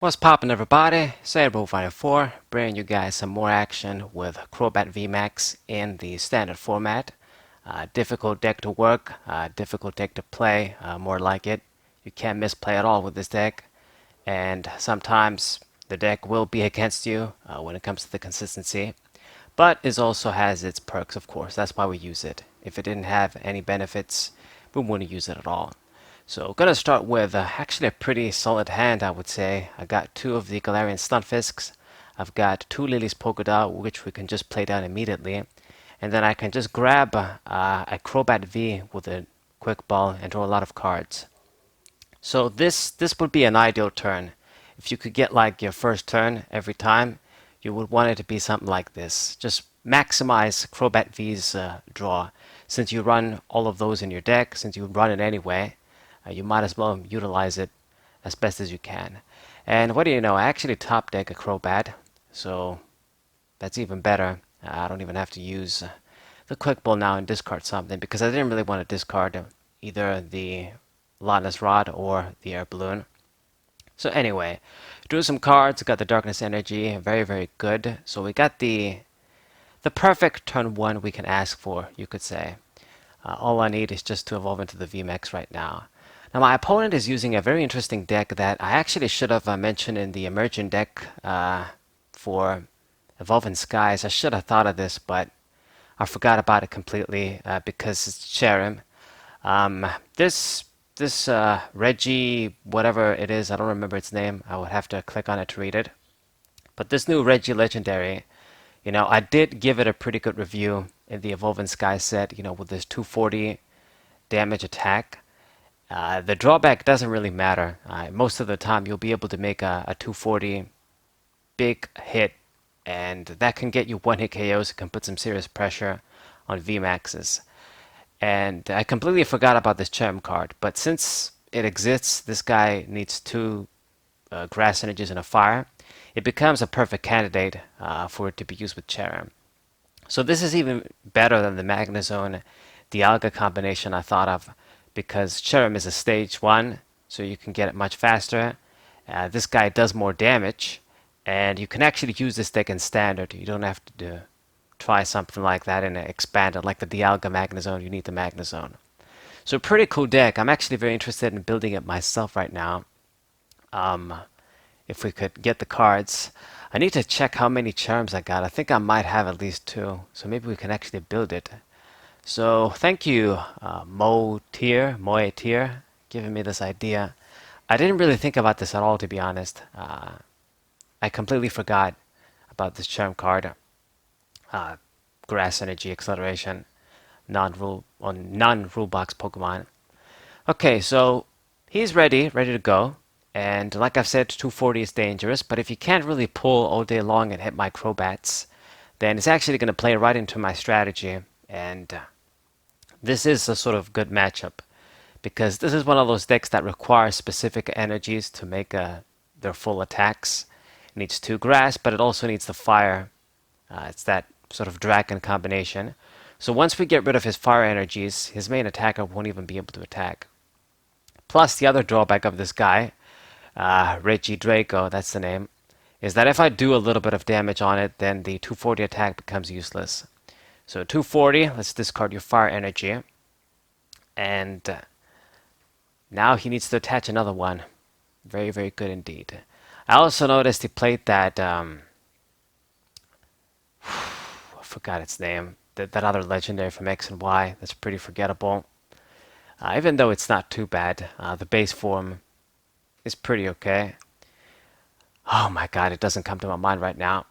What's poppin', everybody? Fighter 4, bringing you guys some more action with Crobat VMAX in the standard format. Difficult deck to work, difficult deck to play, more like it. You can't misplay at all with this deck, and sometimes the deck will be against you when it comes to the consistency. But it also has its perks, of course. That's why we use it. If it didn't have any benefits, we wouldn't use it at all. So gonna start with actually a pretty solid hand, I would say. I got two of the Galarian Stunfisks. I've got two Lily's Polka Dot, which we can just play down immediately. And then I can just grab a Crobat V with a quick ball and draw a lot of cards. So this would be an ideal turn. If you could get like your first turn every time, you would want it to be something like this. Just maximize Crobat V's draw. Since you run all of those in your deck, since you run it anyway, you might as well utilize it as best as you can. And what do you know, I actually top deck a Crobat, so that's even better. I don't even have to use the quick ball now and discard something because I didn't really want to discard either the Lightness Rod or the Air Balloon. So anyway, drew some cards, got the Darkness Energy, very, very good. So we got the perfect turn one we can ask for, you could say. All I need is just to evolve into the VMAX right now. Now my opponent is using a very interesting deck that I actually should have mentioned in the Emergent deck for Evolving Skies. I should have thought of this, but I forgot about it completely because it's Cherrim. This Regi, whatever it is, I don't remember its name. I would have to click on it to read it. But this new Regi Legendary, I did give it a pretty good review in the Evolving Sky set, with this 240 damage attack. The drawback doesn't really matter. Most of the time, you'll be able to make a 240 big hit, and that can get you one hit KOs. It can put some serious pressure on VMAXs. And I completely forgot about this Cherrim card, but since it exists, this guy needs two grass energies and a fire. It becomes a perfect candidate for it to be used with Cherrim. So this is even better than the Magnezone Dialga combination I thought of, because Cherrim is a stage 1, so you can get it much faster. This guy does more damage, and you can actually use this deck in standard. You don't have to try something like that in expanded, like the Dialga Magnezone. You need the Magnezone. So pretty cool deck. I'm actually very interested in building it myself right now. If we could get the cards. I need to check how many charms I got. I think I might have at least 2, so maybe we can actually build it. So thank you, Moe Tier, giving me this idea. I didn't really think about this at all, to be honest. I completely forgot about this charm card. Grass Energy Acceleration, non-rule box Pokemon. Okay, so he's ready to go. And like I've said, 240 is dangerous, but if you can't really pull all day long and hit my Crobats, then it's actually going to play right into my strategy. And this is a sort of good matchup, because this is one of those decks that requires specific energies to make their full attacks. It needs 2 grass, but it also needs the fire. It's that sort of dragon combination. So once we get rid of his fire energies, his main attacker won't even be able to attack. Plus, the other drawback of this guy, Regidrago, that's the name, is that if I do a little bit of damage on it, then the 240 attack becomes useless. So 240, let's discard your fire energy. And now he needs to attach another one. Very, very good indeed. I also noticed he played that, I forgot its name, that other legendary from X and Y. That's pretty forgettable. Even though it's not too bad, the base form is pretty okay. Oh my god, it doesn't come to my mind right now.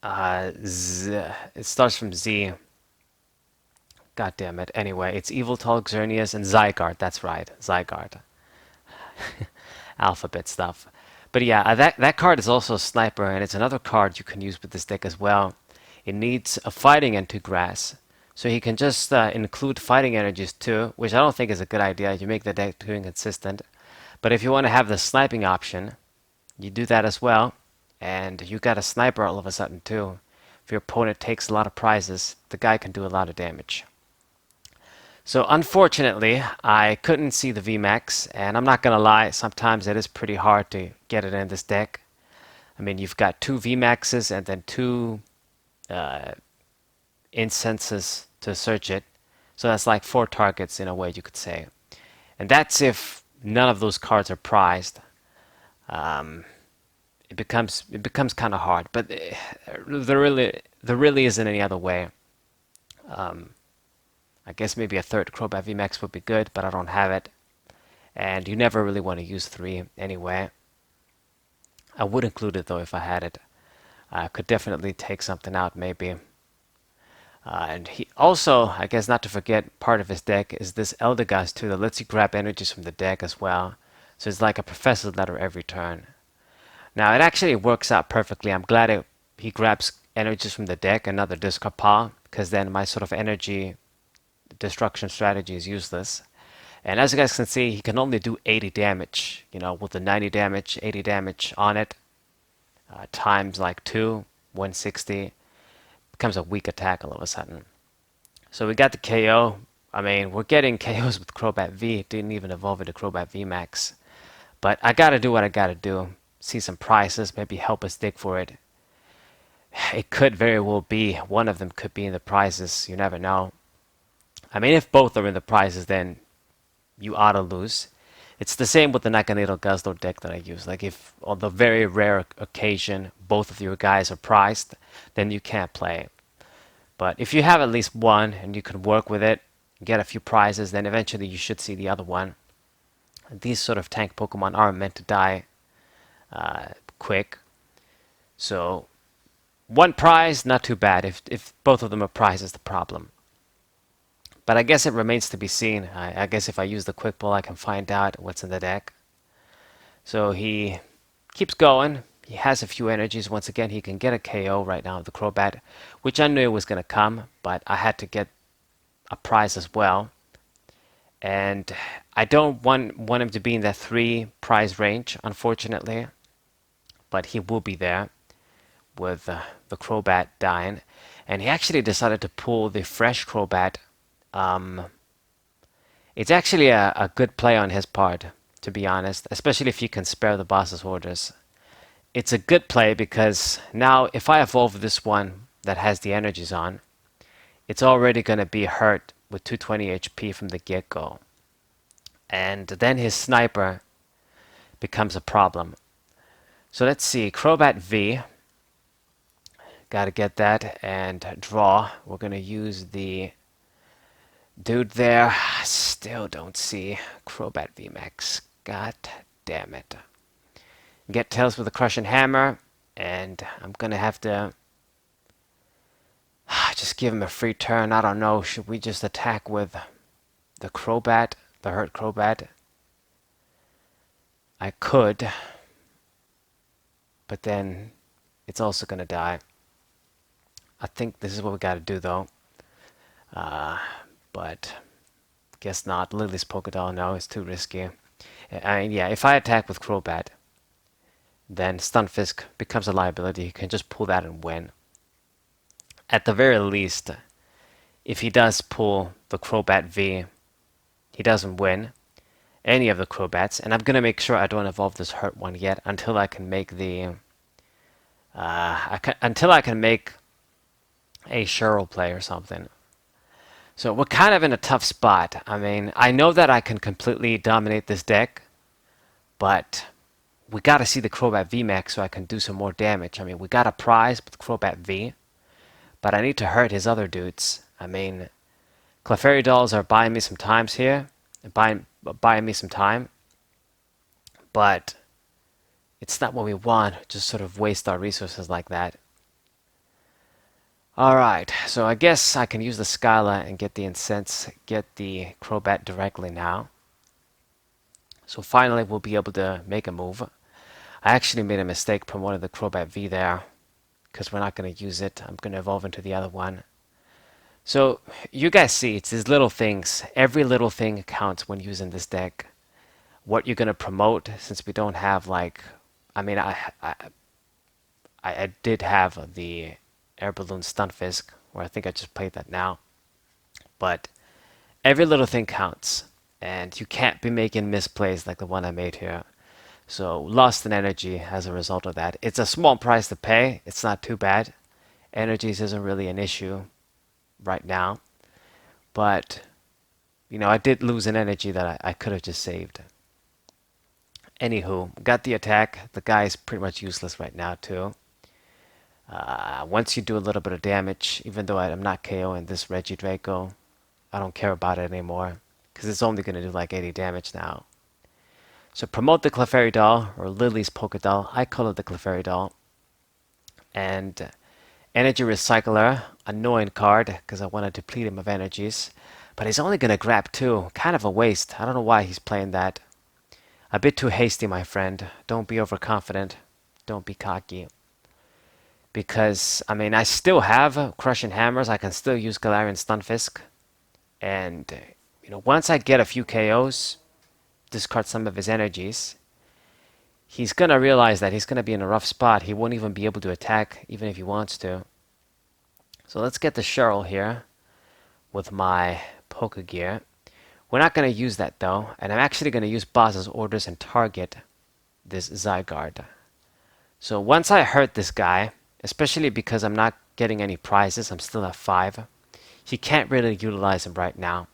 It starts from Z. God damn it. Anyway, it's Yveltal, Xerneas, and Zygarde. That's right, Zygarde. Alphabet stuff. But yeah, that card is also a sniper, and it's another card you can use with this deck as well. It needs a fighting and 2 grass. So he can just include fighting energies too, which I don't think is a good idea. You make the deck too inconsistent. But if you want to have the sniping option, you do that as well. And you got a sniper all of a sudden too. If your opponent takes a lot of prizes, the guy can do a lot of damage. So unfortunately, I couldn't see the VMAX, and I'm not gonna lie, sometimes it is pretty hard to get it in this deck. I mean, you've got two VMAXs and then two uh, incenses to search it. So that's like four targets in a way you could say. And that's if none of those cards are prized. Um, it becomes kind of hard, but there really isn't any other way. Um, I guess maybe a third Crobat VMAX would be good, but I don't have it. And you never really want to use three anyway. I would include it though if I had it. I could definitely take something out maybe. And he also, I guess not to forget, part of his deck is this Eldegoss too that lets you grab energies from the deck as well. So it's like a Professor's Letter every turn. Now it actually works out perfectly. I'm glad he grabs energies from the deck, another discard pile, because then my sort of energy destruction strategy is useless. And as you guys can see, he can only do 80 damage, with the 90 damage, 80 damage on it, times like 2, 160. Becomes a weak attack all of a sudden. So we got the KO. I mean, we're getting KOs with Crobat V. It didn't even evolve into Crobat VMAX. But I gotta do what I gotta do. See some prices, maybe help us dig for it. It could very well be one of them could be in the prizes. You never know. I mean, if both are in the prizes, then you ought to lose. It's the same with the Nakanito Guzzler deck that I use. Like if on the very rare occasion both of your guys are prized, then you can't play. But if you have at least one and you can work with it, get a few prizes, then eventually you should see the other one. These sort of tank Pokemon are meant to die quick. So one prize, not too bad. If both of them are prizes, the problem. But I guess it remains to be seen. I guess if I use the quick pull, I can find out what's in the deck. So he keeps going. He has a few energies. Once again, he can get a KO right now with the Crobat, which I knew was going to come, but I had to get a prize as well. And I don't want him to be in that 3 prize range, unfortunately. But he will be there with the Crobat dying. And he actually decided to pull the fresh Crobat. It's actually a good play on his part, to be honest, especially if you can spare the boss's orders. It's a good play because now if I evolve this one that has the energies on, it's already going to be hurt with 220 HP from the get-go. And then his sniper becomes a problem. So let's see, Crobat V. Gotta get that and draw. We're going to use the dude there. Still don't see Crobat VMAX. God damn it. Get Tails with a Crushing Hammer, and I'm gonna have to just give him a free turn. I don't know. Should we just attack with the Crobat, the hurt Crobat? I could, but then it's also gonna die. I think this is what we gotta do though. But guess not. Lily's Pokédoll, no, it's too risky. I mean, yeah, if I attack with Crobat, then Stunfisk becomes a liability. You can just pull that and win. At the very least, if he does pull the Crobat V, he doesn't win any of the Crobats. And I'm going to make sure I don't evolve this hurt one yet until I can make the... until I can make a Cheryl play or something. So we're kind of in a tough spot. I mean, I know that I can completely dominate this deck, but we got to see the Crobat VMAX so I can do some more damage. I mean, we got a prize with Crobat V, but I need to hurt his other dudes. I mean, Clefairy Dolls are buying me some times here, buying me some time, but it's not what we want, just sort of waste our resources like that. Alright, so I guess I can use the Skyla and get the Incense, get the Crobat directly now. So finally we'll be able to make a move. I actually made a mistake promoting the Crobat V there, because we're not going to use it. I'm going to evolve into the other one. So you guys see, it's these little things. Every little thing counts when using this deck. What you're going to promote, since we don't have like... I mean, I did have the Air Balloon Stunfisk, where I think I just played that now. But Every little thing counts, and you can't be making misplays like the one I made here. So lost in energy as a result of that. It's a small price to pay. It's not too bad. Energies isn't really an issue right now, but I did lose an energy that I could have just saved. Anywho, got the attack. The guy is pretty much useless right now too. Once you do a little bit of damage, even though I'm not KOing this Regidrago, I don't care about it anymore because it's only going to do like 80 damage now. So promote the Clefairy Doll, or Lily's Polka Doll. I call it the Clefairy Doll. And Energy Recycler, annoying card because I want to deplete him of energies. But he's only going to grab 2. Kind of a waste. I don't know why he's playing that. A bit too hasty, my friend. Don't be overconfident. Don't be cocky. Because, I mean, I still have Crushing Hammers. I can still use Galarian Stunfisk. And, once I get a few KOs, discard some of his energies, he's going to realize that he's going to be in a rough spot. He won't even be able to attack, even if he wants to. So let's get the Cheryl here with my Poké Gear. We're not going to use that though, and I'm actually going to use Boss's orders and target this Zygarde. So once I hurt this guy, especially because I'm not getting any prizes, I'm still at 5, he can't really utilize him right now.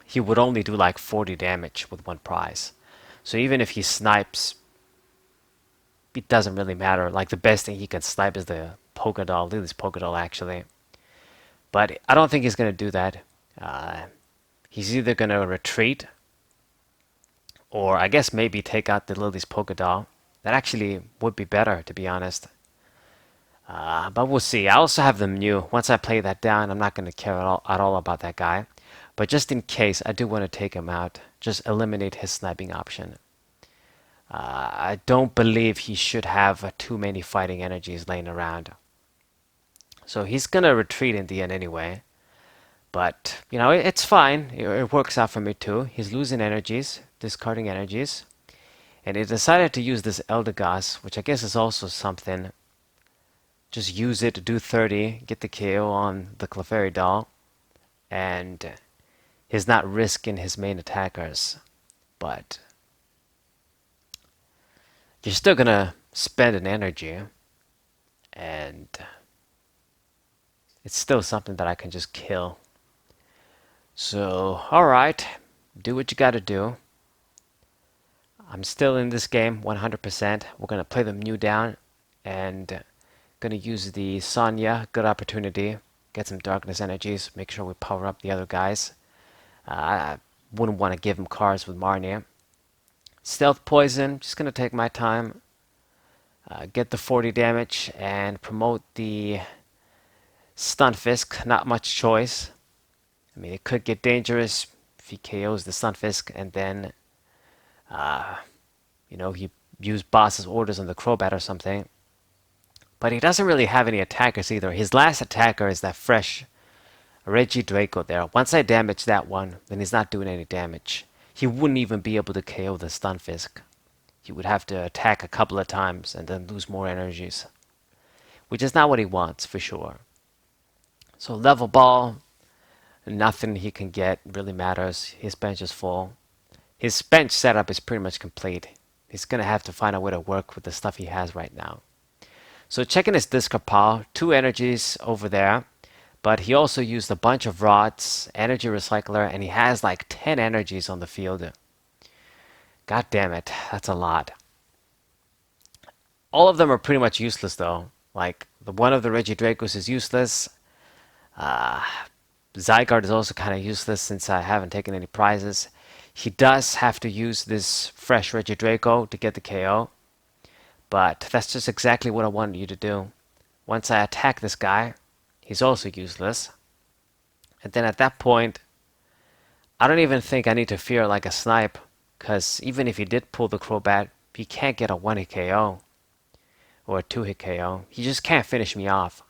He would only do like 40 damage with 1 prize. So even if he snipes, it doesn't really matter. Like the best thing he can snipe is the Polka Doll, Lily's Polka Doll actually. But I don't think he's going to do that. He's either going to retreat, or I guess maybe take out the Lily's Polka Doll. That actually would be better, to be honest. But we'll see. I also have the Mew. Once I play that down, I'm not going to care at all about that guy. But just in case, I do want to take him out. Just eliminate his sniping option. I don't believe he should have too many fighting energies laying around. So he's going to retreat in the end anyway. But, it's fine. It works out for me too. He's losing energies, discarding energies. And he decided to use this Eldegoss, which I guess is also something. Just use it to do 30, get the KO on the Clefairy Doll. And he's not risking his main attackers. But you're still going to spend an energy. And it's still something that I can just kill. So, alright, do what you gotta do. I'm still in this game 100%. We're gonna play the Mew down and gonna use the Sonya. Good opportunity. Get some darkness energies. Make sure we power up the other guys. I wouldn't want to give him cards with Marnia. Stealth Poison. Just gonna take my time. Get the 40 damage and promote the Stunfisk. Not much choice. I mean, it could get dangerous if he KOs the Stunfisk and then, he used Boss's orders on the Crobat or something. But he doesn't really have any attackers either. His last attacker is that fresh Regidrago there. Once I damage that one, then he's not doing any damage. He wouldn't even be able to KO the Stunfisk. He would have to attack a couple of times and then lose more energies, which is not what he wants for sure. So level ball. Nothing he can get really matters. His bench is full. His bench setup is pretty much complete. He's going to have to find a way to work with the stuff he has right now. So checking his discard pile, 2 energies over there. But he also used a bunch of rods, energy recycler, and he has like 10 energies on the field. God damn it, that's a lot. All of them are pretty much useless though. Like, the one of the Regidragos is useless. Zygarde is also kind of useless since I haven't taken any prizes. He does have to use this fresh Regidrago to get the KO. But that's just exactly what I wanted you to do. Once I attack this guy, he's also useless. And then at that point, I don't even think I need to fear like a snipe. Because even if he did pull the Crobat, he can't get a 1-hit KO. Or a 2-hit KO. He just can't finish me off.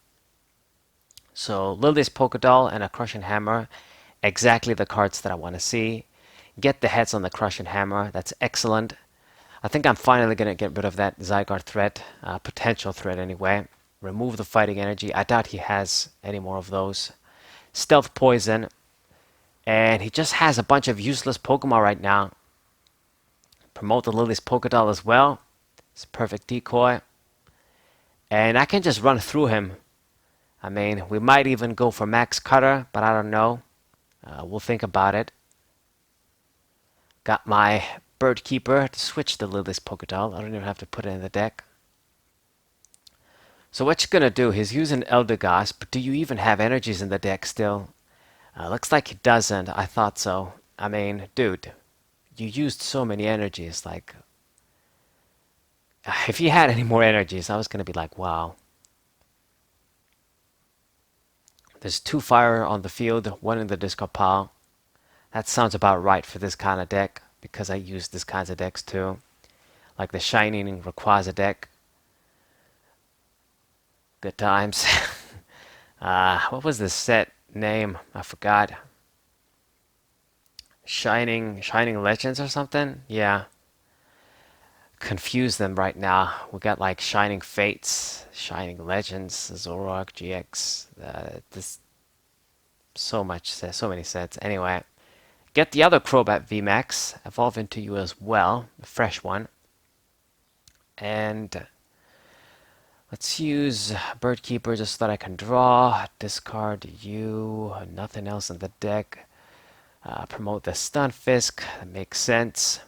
So Lily's Polka Doll and a Crushing Hammer, exactly the cards that I want to see. Get the heads on the Crushing Hammer, that's excellent. I think I'm finally going to get rid of that Zygarde threat, potential threat anyway. Remove the fighting energy, I doubt he has any more of those. Stealth Poison, And he just has a bunch of useless Pokemon right now. Promote the Lily's Pokédoll as well. It's a perfect decoy. And I can just run through him. I mean, we might even go for Max Cutter, but I don't know. We'll think about it. Got my Bird Keeper to switch the Lily's Pokédoll. I don't even have to put it in the deck. So what you're gonna do, he's using Eldegoss, but do you even have energies in the deck still? Looks like he doesn't. I thought so. I mean, dude, you used so many energies. Like, if he had any more energies, I was gonna be like, wow. There's 2 fire on the field, 1 in the discard pile. That sounds about right for this kind of deck, because I use this kinds of decks too. Like the Shining Rayquaza deck. Good times. What was this set name? I forgot. Shining Legends or something? Yeah. Confuse them right now. We got like Shining Fates, Shining Legends, Zoroark GX. This so many sets. Anyway, get the other Crobat VMAX, evolve into you as well, a fresh one. And let's use Bird Keeper just so that I can draw. Discard you. Nothing else in the deck. Promote the Stunfisk. That makes sense.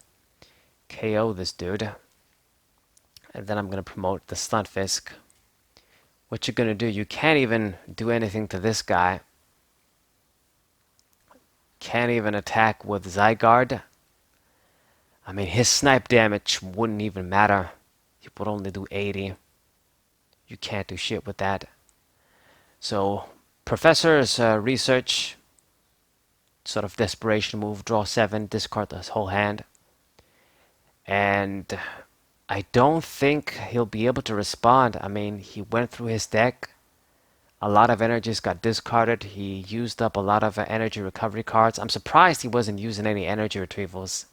KO this dude. And then I'm going to promote the Stunfisk. What you're going to do, you can't even do anything to this guy. Can't even attack with Zygarde. I mean, his snipe damage wouldn't even matter. He would only do 80. You can't do shit with that. So, Professor's research, sort of desperation move, draw 7, discard this whole hand. And I don't think he'll be able to respond. I mean, he went through his deck. A lot of energies got discarded. He used up a lot of energy recovery cards. I'm surprised he wasn't using any energy retrievals.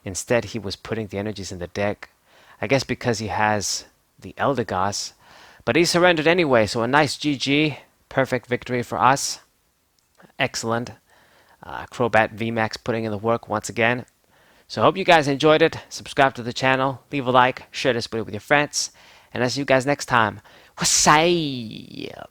Instead, he was putting the energies in the deck. I guess because he has the Eldegoss. But he surrendered anyway, so a nice GG. Perfect victory for us. Excellent. Crobat VMAX putting in the work once again. So I hope you guys enjoyed it. Subscribe to the channel. Leave a like. Share this video with your friends. And I'll see you guys next time. What's up?